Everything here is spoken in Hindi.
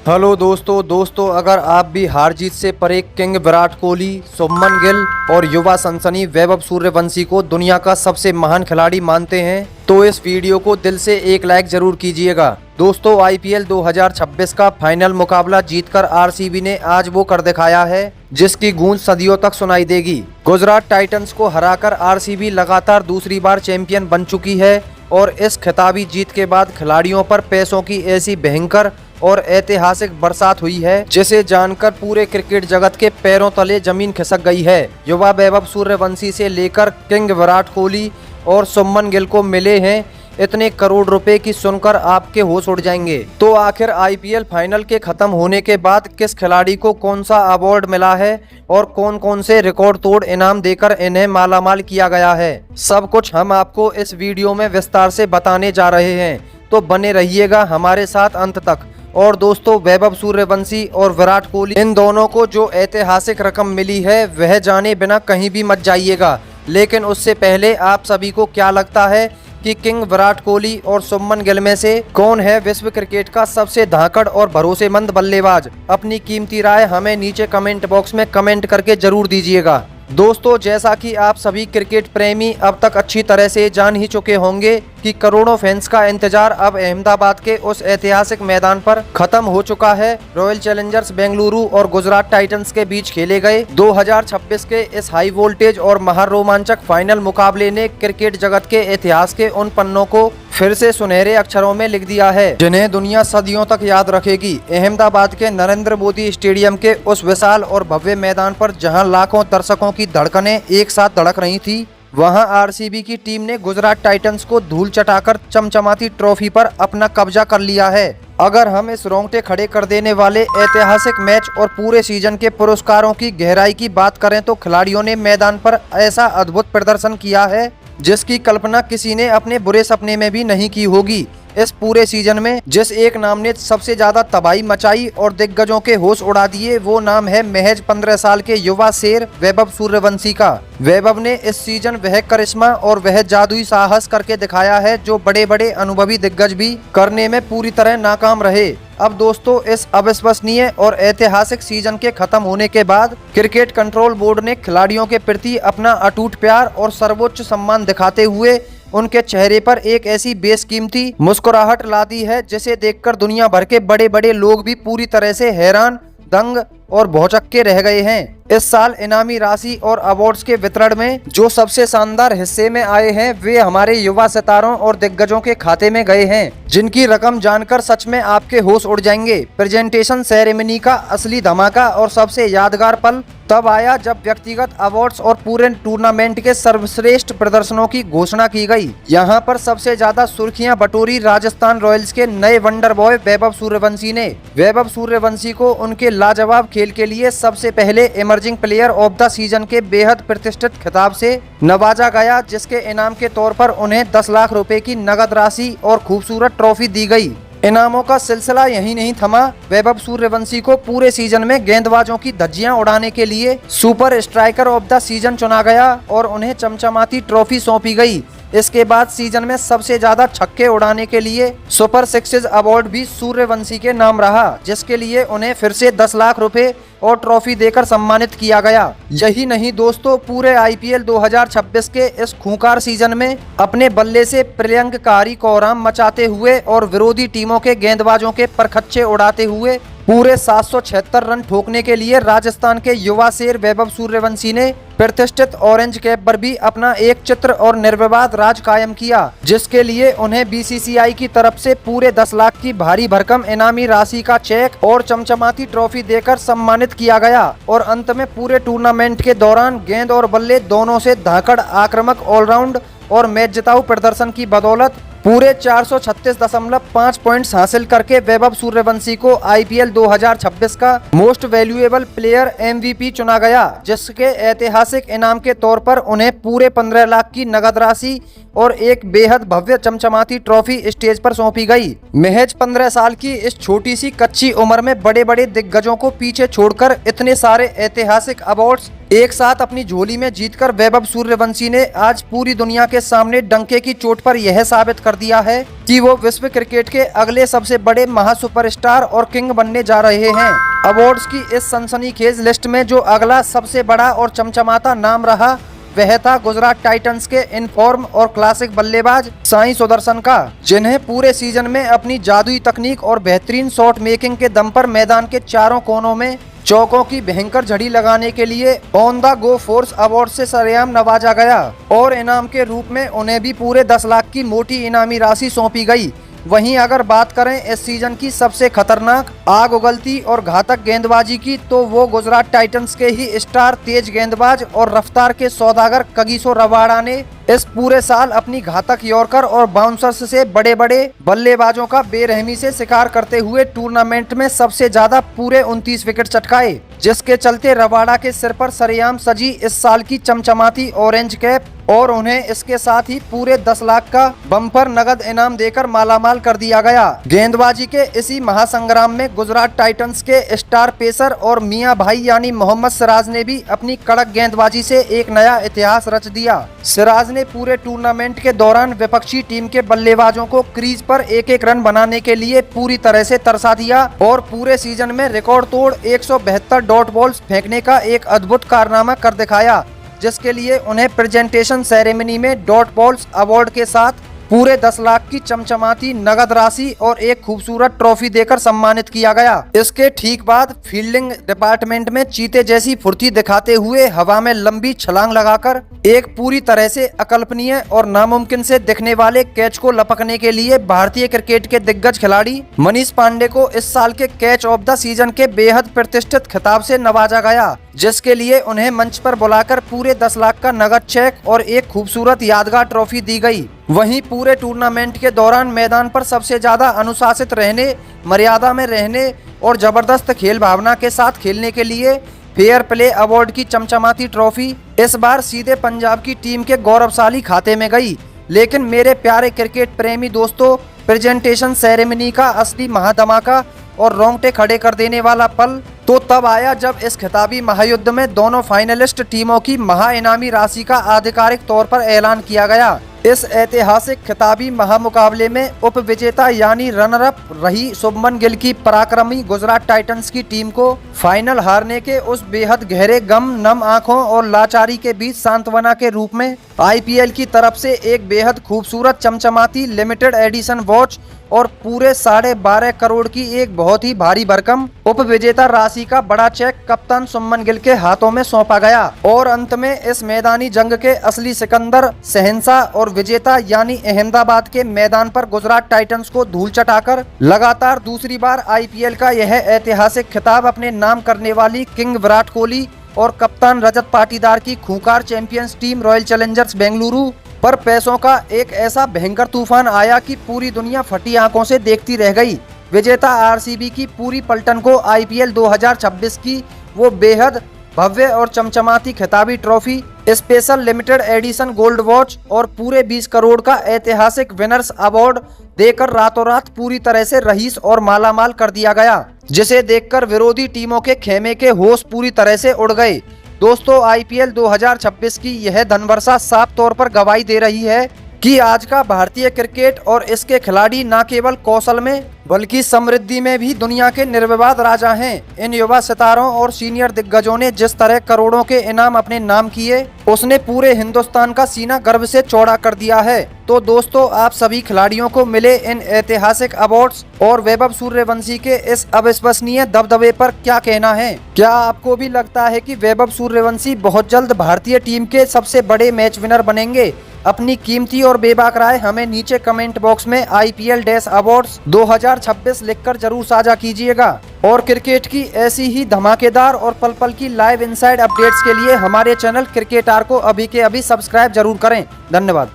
हेलो दोस्तों अगर आप भी हार जीत से परे किंग विराट कोहली, शुभमन गिल और युवा सनसनी वैभव सूर्यवंशी को दुनिया का सबसे महान खिलाड़ी मानते हैं तो इस वीडियो को दिल से एक लाइक जरूर कीजिएगा। दोस्तों आईपीएल 2026 का फाइनल मुकाबला जीतकर आरसीबी ने आज वो कर दिखाया है जिसकी गूंज सदियों तक सुनाई देगी। गुजरात टाइटंस को हराकर आरसीबी लगातार दूसरी बार चैंपियन बन चुकी है और इस खिताबी जीत के बाद खिलाड़ियों पर पैसों की ऐसी भयंकर और ऐतिहासिक बरसात हुई है जिसे जानकर पूरे क्रिकेट जगत के पैरों तले जमीन खिसक गई है। युवा वैभव सूर्यवंशी से लेकर किंग विराट कोहली और शुभमन गिल को मिले हैं इतने करोड़ रुपए की सुनकर आपके होश उड़ जाएंगे। तो आखिर आईपीएल फाइनल के खत्म होने के बाद किस खिलाड़ी को कौन सा अवार्ड मिला है और कौन कौन से रिकॉर्ड तोड़ इनाम देकर इन्हें मालामाल किया गया है, सब कुछ हम आपको इस वीडियो में विस्तार से बताने जा रहे हैं। तो बने रहिएगा हमारे साथ अंत तक। और दोस्तों वैभव सूर्यवंशी और विराट कोहली इन दोनों को जो ऐतिहासिक रकम मिली है वह जाने बिना कहीं भी मत जाइएगा। लेकिन उससे पहले आप सभी को क्या लगता है कि किंग विराट कोहली और शुभमन गिल में से कौन है विश्व क्रिकेट का सबसे धाकड़ और भरोसेमंद बल्लेबाज? अपनी कीमती राय हमें नीचे कमेंट बॉक्स में कमेंट करके जरूर दीजिएगा। दोस्तों जैसा कि आप सभी क्रिकेट प्रेमी अब तक अच्छी तरह से जान ही चुके होंगे कि करोड़ों फैंस का इंतजार अब अहमदाबाद के उस ऐतिहासिक मैदान पर खत्म हो चुका है। रॉयल चैलेंजर्स बेंगलुरु और गुजरात टाइटंस के बीच खेले गए 2026 के इस हाई वोल्टेज और महारोमांचक फाइनल मुकाबले ने क्रिकेट जगत के इतिहास के उन पन्नों को फिर से सुनहरे अक्षरों में लिख दिया है जिन्हें दुनिया सदियों तक याद रखेगी। अहमदाबाद के नरेंद्र मोदी स्टेडियम के उस विशाल और भव्य मैदान पर जहां लाखों दर्शकों की धड़कनें एक साथ धड़क रही थी, वहां आरसीबी की टीम ने गुजरात टाइटंस को धूल चटाकर चमचमाती ट्रॉफी पर अपना कब्जा कर लिया है। अगर हम इस रोंगटे खड़े कर देने वाले ऐतिहासिक मैच और पूरे सीजन के पुरस्कारों की गहराई की बात करें तो खिलाड़ियों ने मैदान पर ऐसा अद्भुत प्रदर्शन किया है जिसकी कल्पना किसी ने अपने बुरे सपने में भी नहीं की होगी। इस पूरे सीजन में जिस एक नाम ने सबसे ज्यादा तबाही मचाई और दिग्गजों के होश उड़ा दिए वो नाम है महज 15 साल के युवा शेर वैभव सूर्यवंशी का। वैभव ने इस सीजन वह करिश्मा और वह जादुई साहस करके दिखाया है जो बड़े बड़े अनुभवी दिग्गज भी करने में पूरी तरह नाकाम रहे। अब दोस्तों इस अविश्वसनीय और ऐतिहासिक सीजन के खत्म होने के बाद क्रिकेट कंट्रोल बोर्ड ने खिलाड़ियों के प्रति अपना अटूट प्यार और सर्वोच्च सम्मान दिखाते हुए उनके चेहरे पर एक ऐसी बेशकीमती मुस्कुराहट ला दी है जिसे देखकर दुनिया भर के बड़े बड़े लोग भी पूरी तरह से हैरान, दंग और भौचक्के रह गए हैं। इस साल इनामी राशि और अवार्ड्स के वितरण में जो सबसे शानदार हिस्से में आए हैं वे हमारे युवा सितारों और दिग्गजों के खाते में गए हैं जिनकी रकम जानकर सच में आपके होश उड़ जाएंगे। प्रेजेंटेशन सेरेमनी का असली धमाका और सबसे यादगार पल तब आया जब व्यक्तिगत अवार्ड्स और पूरे टूर्नामेंट के सर्वश्रेष्ठ प्रदर्शनों की घोषणा की गई। यहाँ पर सबसे ज्यादा सुर्खियां बटोरी राजस्थान रॉयल्स के नए वंडर बॉय वैभव सूर्यवंशी ने। वैभव सूर्यवंशी को उनके लाजवाब खेल के लिए सबसे पहले emerging player of the season के बेहद प्रतिष्ठित खिताब से नवाजा गया जिसके इनाम के तौर पर उन्हें 10 लाख रुपए की नगद राशि और खूबसूरत ट्रॉफी दी गई। इनामों का सिलसिला यही नहीं थमा। वैभव सूर्यवंशी को पूरे सीजन में गेंदबाजों की धज्जियां उड़ाने के लिए super striker of the season चुना गया और उन्हें चमचमाती ट्रॉफी सौंपी गई। इसके बाद सीजन में सबसे ज्यादा छक्के उड़ाने के लिए सुपर सिक्सेस अवार्ड भी सूर्यवंशी के नाम रहा जिसके लिए उन्हें फिर से 10 लाख रुपए और ट्रॉफी देकर सम्मानित किया गया। यही नहीं दोस्तों पूरे आईपीएल 2026 के इस खूंखार सीजन में अपने बल्ले से प्रलयंककारी कोहराम मचाते हुए और विरोधी टीमों के गेंदबाजों के परखच्चे उड़ाते हुए पूरे 776 रन ठोकने के लिए राजस्थान के युवा शेर वैभव सूर्यवंशी ने प्रतिष्ठित ऑरेंज कैप पर भी अपना एक चित्र और निर्विवाद राज कायम किया जिसके लिए उन्हें बीसीसीआई की तरफ से पूरे 10 लाख की भारी भरकम इनामी राशि का चेक और चमचमाती ट्रॉफी देकर सम्मानित किया गया। और अंत में पूरे टूर्नामेंट के दौरान गेंद और बल्ले दोनों से धाकड़ आक्रामक ऑलराउंड और मैच जिताऊ प्रदर्शन की बदौलत पूरे 436.5 पॉइंट्स हासिल करके वैभव सूर्यवंशी को आईपीएल 2026 का मोस्ट वैल्यूएबल प्लेयर एमवीपी चुना गया जिसके ऐतिहासिक इनाम के तौर पर उन्हें पूरे 15 लाख की नगद राशि और एक बेहद भव्य चमचमाती ट्रॉफी स्टेज पर सौंपी गई। महज 15 साल की इस छोटी सी कच्ची उम्र में बड़े बड़े दिग्गजों को पीछे छोड़कर इतने सारे ऐतिहासिक अवार्ड्स एक साथ अपनी झोली में जीतकर वैभव सूर्यवंशी ने आज पूरी दुनिया के सामने डंके की चोट पर यह साबित कर दिया है कि वो विश्व क्रिकेट के अगले सबसे बड़े महा सुपरस्टार और किंग बनने जा रहे हैं। अवार्ड्स की इस सनसनीखेज लिस्ट में जो अगला सबसे बड़ा और चमचमाता नाम रहा वह था गुजरात टाइटंस के इनफॉर्म और क्लासिक बल्लेबाज साई सुदर्शन का, जिन्हें पूरे सीजन में अपनी जादुई तकनीक और बेहतरीन शॉट मेकिंग के दम पर मैदान के चारों कोनों में चौकों की भयंकर झड़ी लगाने के लिए on the go force award से सरेआम नवाजा गया और इनाम के रूप में उन्हें भी पूरे 10 लाख की मोटी इनामी राशि सौंपी गई। वहीं अगर बात करें इस सीजन की सबसे खतरनाक, आग उगलती और घातक गेंदबाजी की, तो वो गुजरात टाइटंस के ही स्टार तेज गेंदबाज और रफ्तार के सौदागर कगिसो रबाडा ने इस पूरे साल अपनी घातक यॉर्कर और बाउंसर्स से बड़े बड़े बल्लेबाजों का बेरहमी से शिकार करते हुए टूर्नामेंट में सबसे ज्यादा पूरे 29 विकेट चटकाए, जिसके चलते रबाडा के सिर पर सरेआम सजी इस साल की चमचमाती ऑरेंज कैप और उन्हें इसके साथ ही पूरे 10 लाख का बम्पर नगद इनाम देकर मालामाल कर दिया गया। गेंदबाजी के इसी महासंग्राम में गुजरात टाइटंस के स्टार पेसर और मियां भाई यानी मोहम्मद सिराज ने भी अपनी कड़क गेंदबाजी से एक नया इतिहास रच दिया। सिराज ने पूरे टूर्नामेंट के दौरान विपक्षी टीम के बल्लेबाजों को क्रीज पर एक एक रन बनाने के लिए पूरी तरह से तरसा दिया और पूरे सीजन में रिकॉर्ड तोड़ 172 डॉट बॉल्स फेंकने का एक अद्भुत कारनामा कर दिखाया, जिसके लिए उन्हें प्रेजेंटेशन सेरेमनी में डॉट बॉल्स अवार्ड के साथ पूरे 10 लाख की चमचमाती नगद राशि और एक खूबसूरत ट्रॉफी देकर सम्मानित किया गया। इसके ठीक बाद फील्डिंग डिपार्टमेंट में चीते जैसी फुर्ती दिखाते हुए हवा में लंबी छलांग लगाकर एक पूरी तरह से अकल्पनीय और नामुमकिन से दिखने वाले कैच को लपकने के लिए भारतीय क्रिकेट के दिग्गज खिलाड़ी मनीष पांडे को इस साल के कैच ऑफ द सीजन के बेहद प्रतिष्ठित खिताब से नवाजा गया, जिसके लिए उन्हें मंच पर बुलाकर पूरे 10 लाख का नगद चेक और एक खूबसूरत यादगार ट्रॉफी दी गई। वहीं पूरे टूर्नामेंट के दौरान मैदान पर सबसे ज्यादा अनुशासित रहने, मर्यादा में रहने और जबरदस्त खेल भावना के साथ खेलने के लिए फेयर प्ले अवार्ड की चमचमाती ट्रॉफी इस बार सीधे पंजाब की टीम के गौरवशाली खाते में गई। लेकिन मेरे प्यारे क्रिकेट प्रेमी दोस्तों, प्रेजेंटेशन सेरेमनी का असली महाधमाका और रोंगटे खड़े कर देने वाला पल तो तब आया जब इस खिताबी महायुद्ध में दोनों फाइनलिस्ट टीमों की महा इनामी राशि का आधिकारिक तौर पर ऐलान किया गया। इस ऐतिहासिक खिताबी महामुकाबले में उप विजेता यानी रनर अप रही शुभमन गिल की पराक्रमी गुजरात टाइटंस की टीम को फाइनल हारने के उस बेहद गहरे गम, नम आंखों और लाचारी के बीच सांत्वना के रूप में आईपीएल की तरफ से एक बेहद खूबसूरत चमचमाती लिमिटेड एडिशन वॉच और पूरे 12.5 करोड़ की एक बहुत ही भारी भरकम उप विजेता राशि का बड़ा चेक कप्तान शुभमन गिल के हाथों में सौंपा गया। और अंत में इस मैदानी जंग के असली सिकंदर, शहंशाह और विजेता यानी अहमदाबाद के मैदान पर गुजरात टाइटंस को धूल चटाकर लगातार दूसरी बार आईपीएल का यह ऐतिहासिक खिताब अपने नाम करने वाली किंग विराट कोहली और कप्तान रजत पाटीदार की खूंखार champions team royal Challengers Bengaluru पर पैसों का एक ऐसा भयंकर तूफान आया कि पूरी दुनिया फटी आंखों से देखती रह गई। विजेता आरसीबी की पूरी पलटन को आईपीएल 2026 की वो बेहद भव्य और चमचमाती खिताबी trophy, special limited edition gold watch और पूरे 20 करोड़ का ऐतिहासिक विनर्स अवार्ड देकर रातों रात पूरी तरह से रईस और मालामाल कर दिया गया, जिसे देखकर विरोधी टीमों के खेमे के होश पूरी तरह से उड़ गए। दोस्तों, आईपीएल 2026 की यह धनवर्षा साफ तौर पर गवाही दे रही है कि आज का भारतीय क्रिकेट और इसके खिलाड़ी न केवल कौशल में बल्कि समृद्धि में भी दुनिया के निर्विवाद राजा हैं। इन युवा सितारों और सीनियर दिग्गजों ने जिस तरह करोड़ों के इनाम अपने नाम किए, उसने पूरे हिंदुस्तान का सीना गर्व से चौड़ा कर दिया है। तो दोस्तों, आप सभी खिलाड़ियों को मिले इन ऐतिहासिक अवार्ड्स और वैभव सूर्यवंशी के इस अविश्वसनीय दबदबे पर क्या कहना है? क्या आपको भी लगता है कि वैभव सूर्यवंशी बहुत जल्द भारतीय टीम के सबसे बड़े मैच विनर बनेंगे? अपनी कीमती और बेबाक राय हमें नीचे कमेंट बॉक्स में IPL अवार्ड्स 2026 लिखकर जरूर साझा कीजिएगा। और क्रिकेट की ऐसी ही धमाकेदार और पल पल की लाइव इनसाइड अपडेट्स के लिए हमारे चैनल क्रिकेटार को अभी के अभी सब्सक्राइब जरूर करें। धन्यवाद।